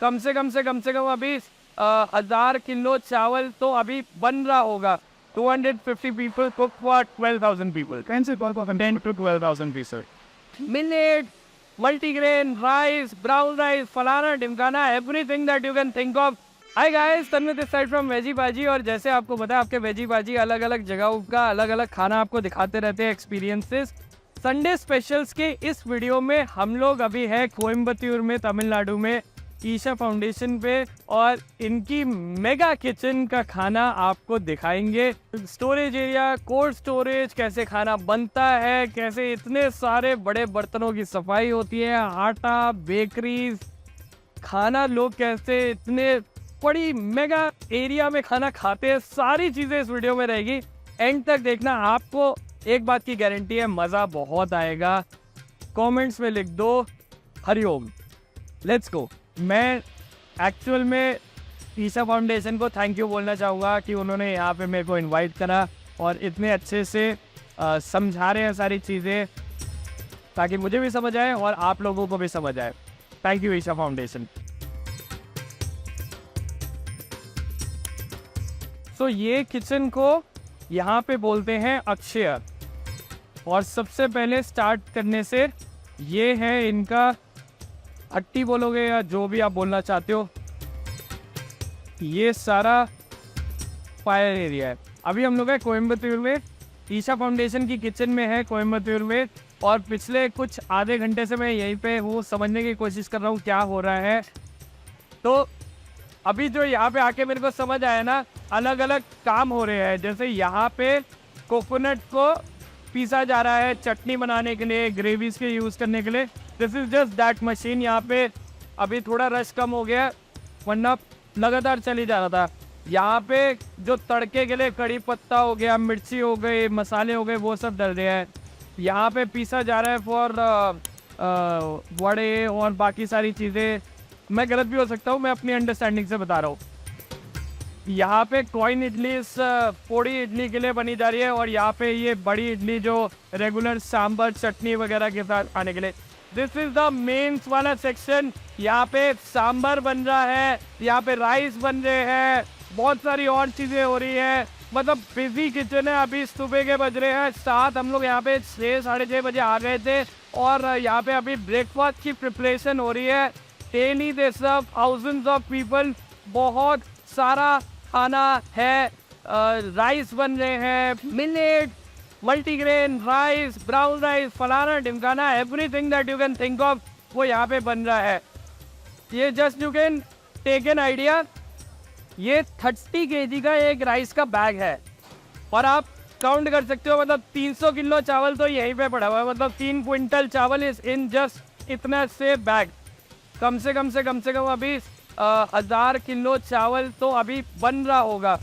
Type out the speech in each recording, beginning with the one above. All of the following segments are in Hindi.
कम से कम अभी 1000 किलो चावल तो अभी बन रहा होगा। 250 people cook for 12,000 people. 10 to 12,000 pieces. Millet, multigrain, rice, brown rice, falana, dimkana, everything that you can think of. Hi guys, Tanvir this side from Veggie Bhaji। और जैसे आपको पता है, आपके वेजी भाजी अलग अलग जगहों का अलग अलग खाना आपको दिखाते रहते हैं, एक्सपीरियंसेस। संडे स्पेशल्स के इस वीडियो में हम लोग अभी है कोयम्बतूर में, तमिलनाडु में, ईशा फाउंडेशन पे, और इनकी मेगा किचन का खाना आपको दिखाएंगे। स्टोरेज एरिया, कोल्ड स्टोरेज, कैसे खाना बनता है, कैसे इतने सारे बड़े बर्तनों की सफाई होती है, आटा, बेकरीज, खाना लोग कैसे इतने बड़ी मेगा एरिया में खाना खाते हैं, सारी चीज़ें इस वीडियो में रहेगी। एंड तक देखना, आपको एक बात की गारंटी है, मज़ा बहुत आएगा। कमेंट्स में लिख दो हरिओम। Let's go. मैं एक्चुअल में ईशा फाउंडेशन को थैंक यू बोलना चाहूँगा कि उन्होंने यहाँ पे मेरे को इनवाइट करा और इतने अच्छे से समझा रहे हैं सारी चीज़ें, ताकि मुझे भी समझ आए और आप लोगों को भी समझ आए। Thank you Isha Foundation. तो ये किचन को यहाँ पे बोलते हैं अक्षय। और सबसे पहले स्टार्ट करने से ये है इनका हट्टी बोलोगे या जो भी आप बोलना चाहते हो, ये सारा फायर एरिया है। अभी हम लोग हैं कोयम्बतूर में, ईशा फाउंडेशन की किचन में है कोयम्बतूर में। और पिछले कुछ आधे घंटे से मैं यहीं पे हूँ, समझने की कोशिश कर रहा हूँ क्या हो रहा है। तो अभी जो यहाँ पे आके मेरे को समझ आया ना, अलग अलग काम हो रहे हैं। जैसे यहाँ पे कोकोनट को पीसा जा रहा है चटनी बनाने के लिए, ग्रेवीज के यूज़ करने के लिए। This is just that machine. यहाँ पे अभी थोड़ा रश कम हो गया, वरना लगातार चली जा रहा था। यहाँ पे जो तड़के के लिए कड़ी पत्ता हो गया, मिर्ची हो गई, मसाले हो गए, वो सब डल रहे हैं। यहाँ पे पीसा जा रहा है फॉर वड़े और बाकी सारी चीज़ें। मैं गलत भी हो सकता हूँ, मैं अपनी अंडरस्टैंडिंग से बता रहा हूँ। यहाँ पे कॉइन इडली पोड़ी इडली के लिए बनी जा रही है, और यहाँ पे ये बड़ी इडली जो रेगुलर सांभर चटनी वगैरह के साथ खाने के लिए। दिस इज द मेन्स वाला सेक्शन। यहाँ पे सांभर बन रहा है, यहाँ पे राइस बन रहे हैं, बहुत सारी और चीज़ें हो रही है। मतलब बिजी किचन है। अभी सुबह के बज रहे हैं 7, हम लोग यहाँ पे 6 साढ़े 6 बजे आ गए थे, और यहाँ पे अभी ब्रेकफास्ट की प्रिपरेशन हो रही है। Daily they serve thousands of people, बहुत सारा खाना है। राइस बन रहे हैं, millet, multigrain rice, brown rice, फलाना डिमकाना, everything that you can think of, वो यहाँ पे बन रहा है। ये just you can take an idea, ये 30 kg का एक राइस का बैग है, और आप काउंट कर सकते हो, मतलब 300 किलो चावल तो यहीं पे पड़ा हुआ है। मतलब 3 क्विंटल चावल इज इन जस्ट इतना से बैग। कम से कम अभी 1000 किलो चावल तो अभी बन रहा होगा।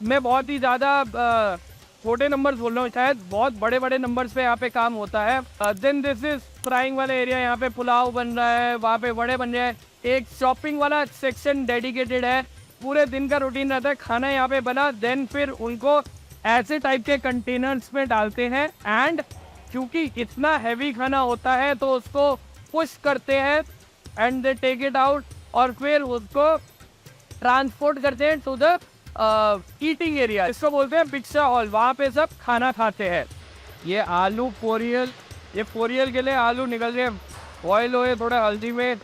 मैं बहुत ही ज़्यादा छोटे नंबर्स बोल रहा हूँ, शायद बहुत बड़े बड़े नंबर्स पे यहाँ पे काम होता है। देन दिस इज फ्राइंग वाला एरिया, यहाँ पे पुलाव बन रहा है, वहाँ पे वड़े बन रहे हैं। एक शॉपिंग वाला सेक्शन डेडिकेटेड है, पूरे दिन का रूटीन रहता है। खाना यहाँ पे बना, देन फिर उनको ऐसे टाइप के कंटेनर्स में डालते हैं, एंड क्योंकि इतना हैवी खाना होता है तो उसको पुश करते हैं and they take it out, और फिर उसको ट्रांसपोर्ट करते हैं टू द ईटिंग एरिया, इसको बोलते हैं भिक्षा हॉल। वहाँ पे सब खाना खाते हैं। ये आलू पोरियल, ये पोरियल के लिए आलू निकल रहे हैं, बॉयल हुए थोड़े हल्दी में।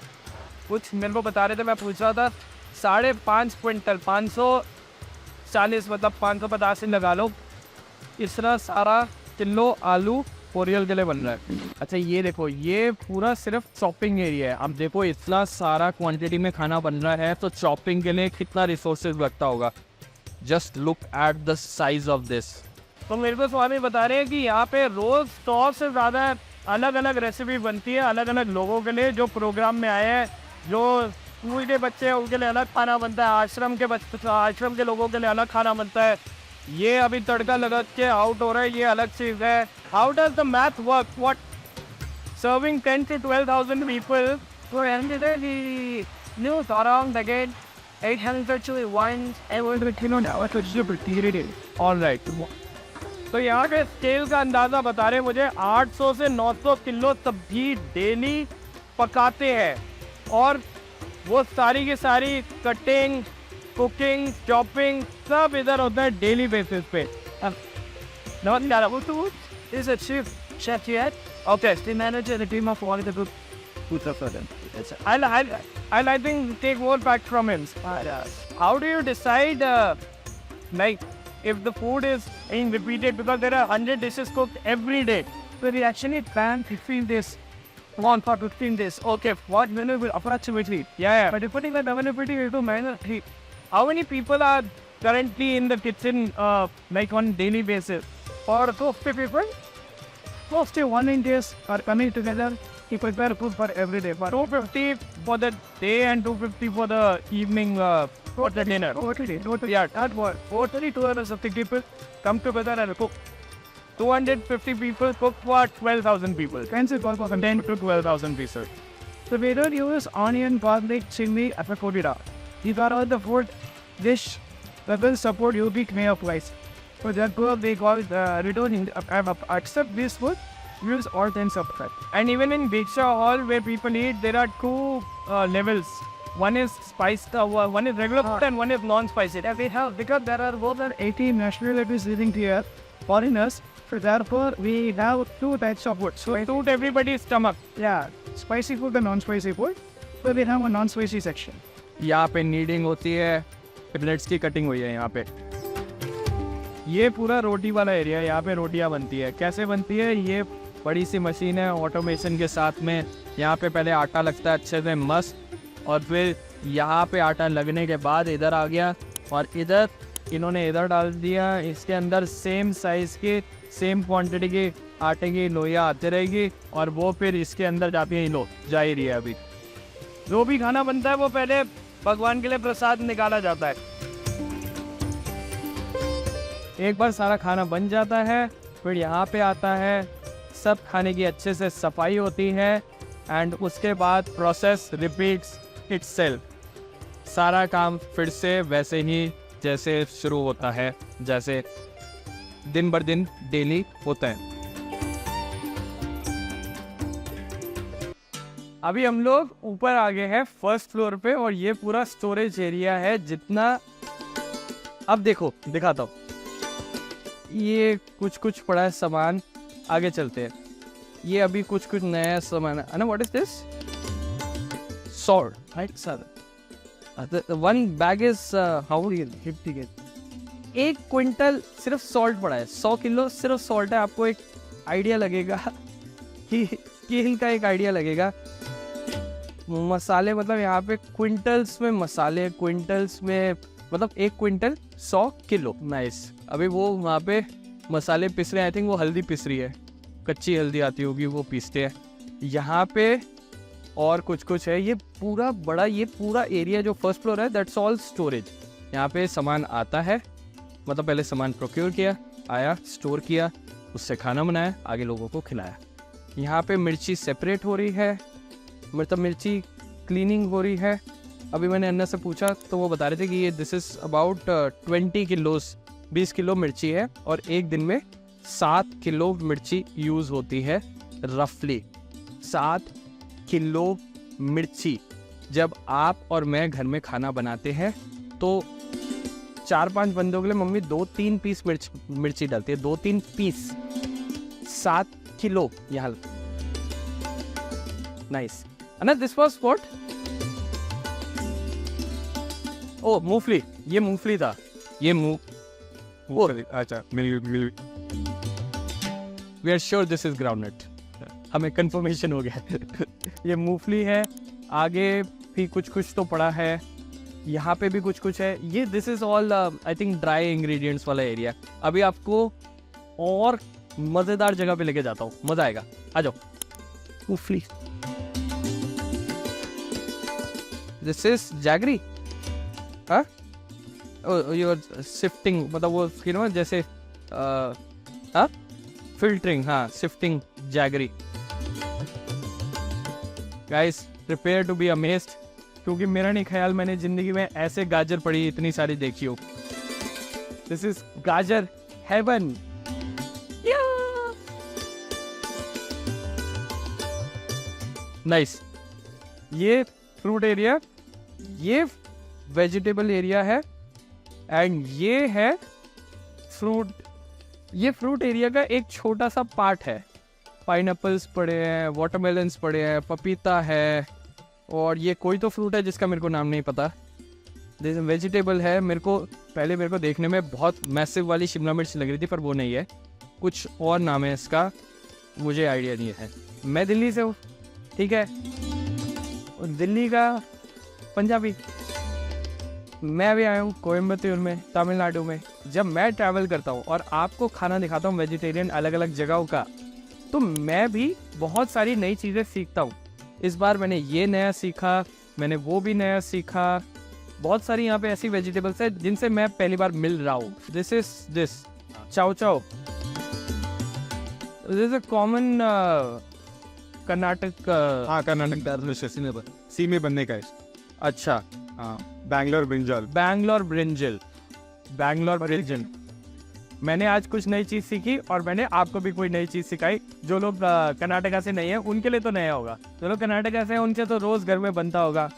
कुछ मेरे को बता रहे थे, मैं पूछ रहा था, 5.5 क्विंटल, 540, मतलब 550 ही लगा लो, इतना सारा किलो आलू पोरियल के लिए बन रहा है। अच्छा ये देखो, ये पूरा सिर्फ चॉपिंग एरिया है। अब देखो इतना सारा क्वांटिटी में खाना बन रहा है, तो चॉपिंग के लिए कितना रिसोर्सेज लगता होगा। Just look at the size of this. तो मेरे को स्वामी बता रहे हैं कि यहाँ पे रोज 100 से ज़्यादा अलग अलग रेसिपी बनती है, अलग अलग लोगों के लिए जो प्रोग्राम में आए हैं। जो स्कूल के बच्चे हैं उनके लिए अलग खाना बनता है, आश्रम के लोगों के लिए अलग खाना बनता है। ये अभी तड़का लगा के आउट हो रहा है, ये अलग चीज़ है। How does the math work? What serving 10 to 12,000 people for news around again 801 all right। तो यहाँ के स्केल का अंदाज़ा बता रहे हैं मुझे, 800 से 900 किलो सब्जी डेली पकाते हैं। और वो सारी की सारी कटिंग, कुकिंग, चॉपिंग सब इधर होता है डेली बेसिस पे। नमस्कार, वो तो is a chef yet? Okay, the manager and the team of all the good food for them. I think take more back from him. How do you decide, like, if the food is being repeated, because there are 100 dishes cooked every day? So we actually plan 15 days. One for 15 days. Okay, what menu will approximately? Yeah. But depending on the availability, we do minus 3. How many people are currently in the kitchen, like on daily basis? For 50 people? Mostly 1 days are coming together to prepare food for every day. For 250 for the day and 250 for the evening, for the dinner. Totally. Yeah, that was. Totally 250 people come together and cook. 250 people cook for 12,000 people. Can say for 10 to 12,000 people. So we don't use onion, garlic, chili, as a food. These are all the food dish that will support UP way of life. So therefore they call we don't accept this food, use all kinds of fat. And even in Diksha Hall where people eat, there are two levels. One is spiced, one is regular food and one is non-spicy. Yeah, we have, because there are more than 80 nationalities living here, foreigners. So therefore we have two types of food. So it suit everybody's stomach. Yeah, spicy food and non-spicy food. So we have a non-spicy section. यहाँ पे नीडिंग होती है, प्लेट्स की कटिंग हुई है यहाँ पे। ये पूरा रोटी वाला एरिया है, यहाँ पे रोटियाँ बनती है। कैसे बनती है? ये बड़ी सी मशीन है ऑटोमेशन के साथ में। यहाँ पे पहले आटा लगता है अच्छे से मस्त, और फिर यहाँ पे आटा लगने के बाद इधर आ गया और इधर इन्होंने इधर डाल दिया। इसके अंदर सेम साइज़ के सेम क्वांटिटी के आटे की लोइयाँ आती रहेगी और वो फिर इसके अंदर जाती है। लो जा ही रही है। अभी जो भी खाना बनता है वो पहले भगवान के लिए प्रसाद निकाला जाता है। एक बार सारा खाना बन जाता है, फिर यहाँ पे आता है, सब खाने की अच्छे से सफाई होती है एंड उसके बाद प्रोसेस रिपीट्स इटसेल्फ। सारा काम फिर से वैसे ही जैसे शुरू होता है, जैसे दिन बर दिन डेली होता है। अभी हम लोग ऊपर आ गए हैं फर्स्ट फ्लोर पे और ये पूरा स्टोरेज एरिया है। जितना अब देखो दिखाता हूँ, ये कुछ पड़ा है सामान। आगे चलते हैं। ये अभी कुछ नया सामान है ना। What is this? Salt, right sir? One bag is how 50। 1 quintal सिर्फ सॉल्ट पड़ा है। 100 किलो सिर्फ सॉल्ट है। आपको एक आइडिया लगेगा कि स्केल का एक आइडिया लगेगा। मसाले मतलब यहाँ पे क्विंटल्स में मसाले, क्विंटल्स में मतलब 1 क्विंटल 100 किलो। नाइस। अभी वो वहाँ पे मसाले पिस रहे हैं। आई थिंक वो हल्दी पिस रही है, कच्ची हल्दी आती होगी, वो पीसते हैं। यहाँ पे और कुछ है। ये पूरा बड़ा, ये पूरा एरिया जो फर्स्ट फ्लोर है, दैट्स ऑल स्टोरेज। यहाँ पे सामान आता है, मतलब पहले सामान प्रोक्योर किया, आया, स्टोर किया, उससे खाना बनाया, आगे लोगों को खिलाया। यहाँ पे मिर्ची सेपरेट हो रही है, मतलब मिर्ची क्लीनिंग हो रही है। अभी मैंने अन्ना से पूछा तो वो बता रहे थे कि ये this is about 20 kilos, 20 kilo मिर्ची है और एक दिन में 7 किलो मिर्ची यूज़ होती है रफली। 7 किलो मिर्ची। जब आप और मैं घर में खाना बनाते हैं तो 4-5 बंदों के लिए मम्मी 2-3 पीस मिर्ची डालती है। 2-3 पीस, 7 किलो यहाँ। Nice. Anna this was what? ओ मूंगफली, ये मूंगफली था। ये अच्छा मिल we are sure this is groundnut. हमें कंफर्मेशन हो गया। ये मूंगफली है। आगे भी कुछ तो पड़ा है, यहाँ पे भी कुछ है। ये this is all I think dry ingredients वाला एरिया। अभी आपको और मज़ेदार जगह पे लेके जाता हूँ, मज़ा आएगा। आ जाओ। मूंगफली, दिस इज जैगरी। हाँ, योर सिफ्टिंग, मतलब वो यू नो जैसे हाँ फिल्टरिंग, हाँ sifting jaggery. Guys prepare to be amazed, क्योंकि मेरा नहीं ख्याल मैंने ज़िंदगी में ऐसे गाजर पड़ी इतनी सारी देखी हो। दिस इज गाजर हेवन। नाइस। ये फ्रूट एरिया, ये वेजिटेबल एरिया है, एंड ये है फ्रूट। ये फ्रूट एरिया का एक छोटा सा पार्ट है। पाइनएप्पल्स पड़े हैं, वाटरमेलन्स पड़े हैं, पपीता है, और ये कोई तो फ्रूट है जिसका मेरे को नाम नहीं पता। वेजिटेबल है। मेरे को देखने में बहुत मैसिव वाली शिमला मिर्च लग रही थी, पर वो नहीं है, कुछ और नाम है इसका, मुझे आइडिया नहीं है। मैं दिल्ली से हूँ, ठीक है, और दिल्ली का पंजाबी। मैं भी आया हूँ कोयम्बतूर में, तमिलनाडु में। जब मैं ट्रैवल करता हूँ और आपको खाना दिखाता हूँ वेजिटेरियन अलग अलग जगहों का, तो मैं भी बहुत सारी नई चीज़ें सीखता हूँ। इस बार मैंने ये नया सीखा, मैंने वो भी नया सीखा। बहुत सारी यहाँ पे ऐसी वेजिटेबल्स है जिनसे मैं पहली बार मिल रहा हूँ। दिस चाओ चाओ, दिस अ कॉमन कर्नाटक। हाँ, कर्नाटक सी में बनने का है। अच्छा, हाँ, बैंगलोर ब्रिंजल। बैंगलोर ब्रिंजल। मैंने आज कुछ नई चीज़ सीखी और मैंने आपको भी कोई नई चीज़ सिखाई। जो लोग कर्नाटका से नहीं है उनके लिए तो नया होगा, जो लोग कर्नाटका से हैं उनसे तो रोज़ घर में बनता होगा।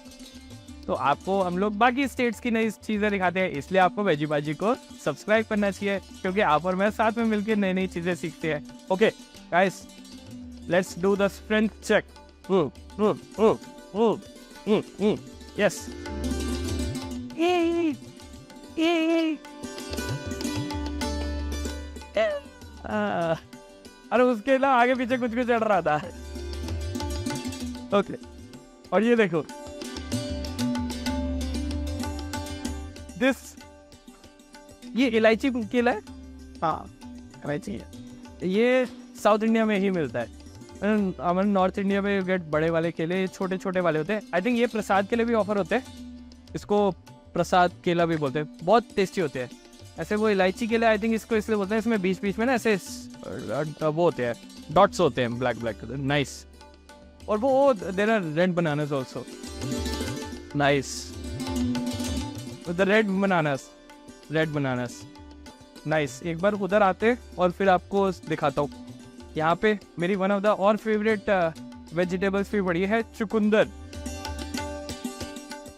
तो आपको हम लोग बाकी स्टेट्स की नई चीज़ें दिखाते हैं, इसलिए आपको वेजी बाजी को सब्सक्राइब करना चाहिए, क्योंकि आप और मैं साथ में मिलकर नई नई चीज़ें सीखते हैं। Okay guys, let's do the strength check. Yes, अरे उसके ना आगे पीछे कुछ कुछ चढ़ रहा था। ओके, और ये देखो, ये इलायची केला है। हाँ, इलायची है। ये साउथ इंडिया में ही मिलता है। हमारे नॉर्थ इंडिया में गेट बड़े वाले केले, छोटे छोटे वाले होते हैं। आई थिंक ये प्रसाद केले भी ऑफर होते हैं, इसको प्रसाद केला भी बोलते हैं, बहुत टेस्टी होते हैं। ऐसे वो इलायची केले आई थिंक इसको इसलिए बोलते हैं, इसमें बीच बीच में ना ऐसे वो होते हैं, डॉट्स होते हैं, ब्लैक ब्लैक, नाइस। और वो there are red bananas also, nice, the red bananas, nice. एक बार उधर आते और फिर आपको दिखाता हूँ। यहाँ पे मेरी वन ऑफ द और फेवरेट वेजिटेबल्स भी पड़ी है, चुकंदर।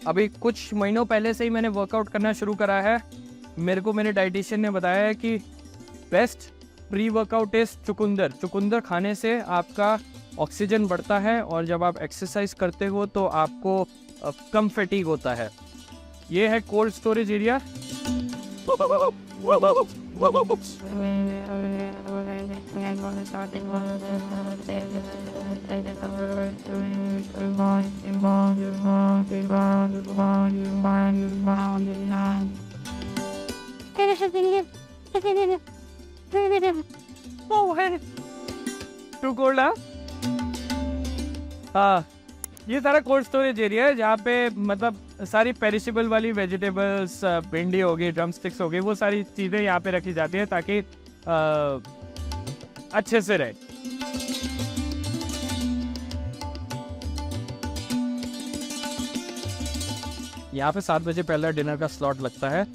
अभी कुछ महीनों पहले से ही मैंने वर्कआउट करना शुरू करा है। मेरे को मेरे डाइटिशियन ने बताया है कि बेस्ट प्री वर्कआउट इज चुकंदर। चुकंदर खाने से आपका ऑक्सीजन बढ़ता है, और जब आप एक्सरसाइज करते हो तो आपको कम फैटीग होता है। ये है cold storage area. Too cold. हाँ, ये सारा कोल्ड स्टोरेज एरिया है जहाँ पे मतलब सारी पेरिशेबल वाली वेजिटेबल्स, भिंडी होगी, ड्रम स्टिक्स होगी, वो सारी चीज़ें यहाँ पे रखी जाती है ताकि अच्छे से रहे। यहाँ पे 7 बजे पहला डिनर का स्लॉट लगता है,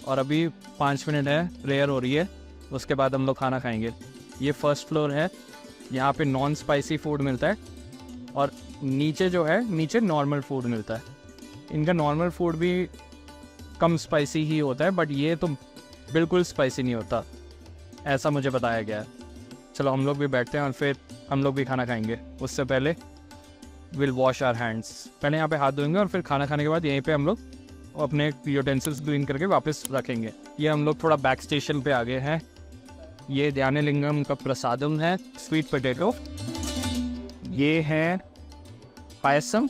और अभी 5 मिनट है, प्रेयर हो रही है, उसके बाद हम लोग खाना खाएंगे। ये फर्स्ट फ्लोर है, यहाँ पे नॉन स्पाइसी फूड मिलता है, और नीचे जो है, नीचे नॉर्मल फूड मिलता है। इनका नॉर्मल फूड भी कम स्पाइसी ही होता है, बट ये तो बिल्कुल स्पाइसी नहीं होता, ऐसा मुझे बताया गया है। चलो हम लोग भी बैठते हैं और फिर हम लोग भी खाना खाएंगे। उससे पहले विल वॉश आवर हैंड्स, पहले यहाँ पे हाथ धोएंगे और फिर खाना खाने के बाद यहीं पे हम लोग अपने यूटेंसिल्स क्लीन करके वापस रखेंगे। ये हम लोग थोड़ा बैक स्टेशन पे आ गए हैं। ये ध्यानलिंगम का प्रसादम है, स्वीट पोटैटो। ये है पायसम,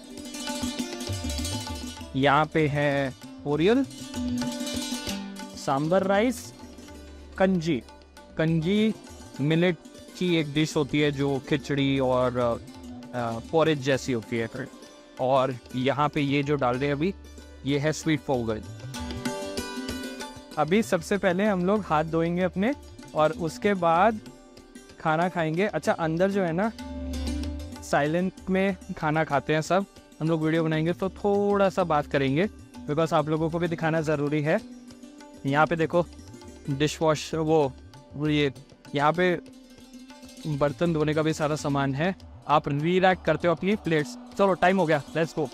यहाँ पे है ओरियल, सांबर राइस, कंजी मिलेट की एक डिश होती है जो खिचड़ी और पोरेज जैसी होती है। और यहाँ पे ये जो डाल रहे हैं अभी, ये है स्वीट पोगल। अभी सबसे पहले हम लोग हाथ धोएंगे अपने, और उसके बाद खाना खाएंगे। अच्छा, अंदर जो है ना, साइलेंट में खाना खाते हैं सब। हम लोग वीडियो बनाएंगे तो थोड़ा सा बात करेंगे, बिकॉज आप लोगों को भी दिखाना ज़रूरी है। यहाँ पे देखो डिश वॉश, वो ये यहाँ पे बर्तन धोने का भी सारा सामान है। आप रीरैक करते हो अपनी प्लेट्स। चलो टाइम हो गया, लेट्स गो।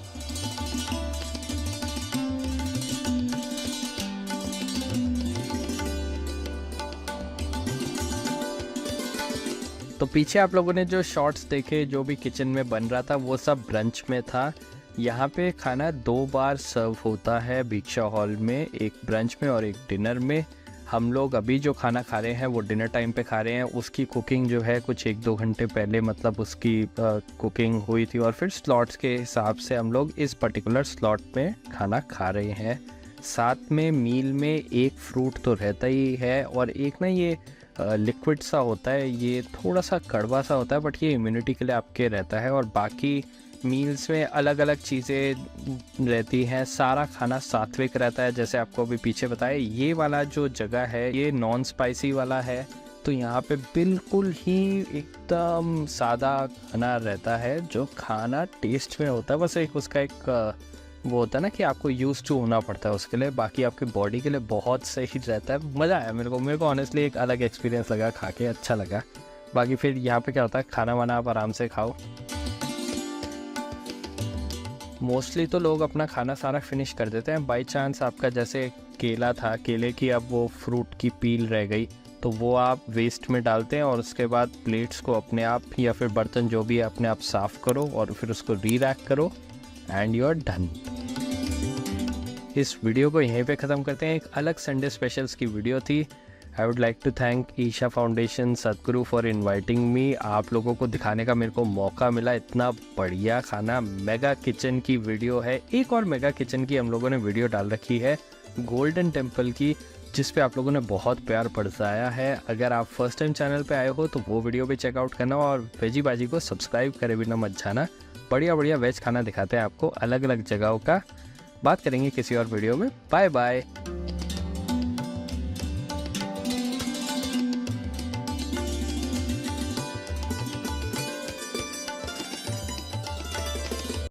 तो पीछे आप लोगों ने जो शॉट्स देखे जो भी किचन में बन रहा था वो सब ब्रंच में था। यहाँ पे खाना 2 बार सर्व होता है भिक्षा हॉल में, एक ब्रंच में और एक डिनर में। हम लोग अभी जो खाना खा रहे हैं वो डिनर टाइम पे खा रहे हैं। उसकी कुकिंग जो है कुछ 1-2 घंटे पहले मतलब उसकी कुकिंग हुई थी और फिर स्लॉट्स के हिसाब से हम लोग इस पर्टिकुलर स्लॉट में खाना खा रहे हैं। साथ में मील में एक फ्रूट तो रहता ही है और एक ना ये लिक्विड सा होता है, ये थोड़ा सा कड़वा सा होता है बट ये इम्यूनिटी के लिए आपके रहता है। और बाकी मील्स में अलग अलग चीज़ें रहती हैं। सारा खाना सात्विक रहता है, जैसे आपको अभी पीछे बताया। ये वाला जो जगह है ये नॉन स्पाइसी वाला है, तो यहाँ पे बिल्कुल ही एकदम सादा खाना रहता है जो खाना टेस्ट में होता है। बस एक उसका एक वो होता है ना कि आपको यूज टू होना पड़ता है उसके लिए, बाकी आपकी बॉडी के लिए बहुत सही रहता है। मज़ा आया मेरे को ऑनेस्टली एक अलग एक्सपीरियंस लगा, खा के अच्छा लगा। बाकी फिर यहाँ पे क्या होता है, खाना वाना आप आराम से खाओ। मोस्टली तो लोग अपना खाना सारा फिनिश कर देते हैं। बाई चांस आपका जैसे केला था, केले की अब वो फ्रूट की पील रह गई तो वो आप वेस्ट में डालते हैं और उसके बाद प्लेट्स को अपने आप या फिर बर्तन जो भी है अपने आप साफ़ करो और फिर उसको री रैक करो एंड यू आर डन। इस वीडियो को यहीं पे ख़त्म करते हैं। एक अलग संडे स्पेशल्स की वीडियो थी। I would like to thank Isha Foundation Sadhguru for inviting me. आप लोगों को दिखाने का मेरे को मौका मिला इतना बढ़िया खाना। मेगा किचन की वीडियो है, एक और मेगा किचन की हम लोगों ने वीडियो डाल रखी है गोल्डन टेम्पल की, जिस पे आप लोगों ने बहुत प्यार बरसाया है। अगर आप फर्स्ट टाइम चैनल पे आए हो तो वो वीडियो भी चेकआउट करना और वेजी बाजी को सब्सक्राइब करे बिना मत जाना। बढ़िया बढ़िया वेज खाना दिखाते हैं आपको अलग अलग जगहों का। बात करेंगे किसी और वीडियो में। Bye bye.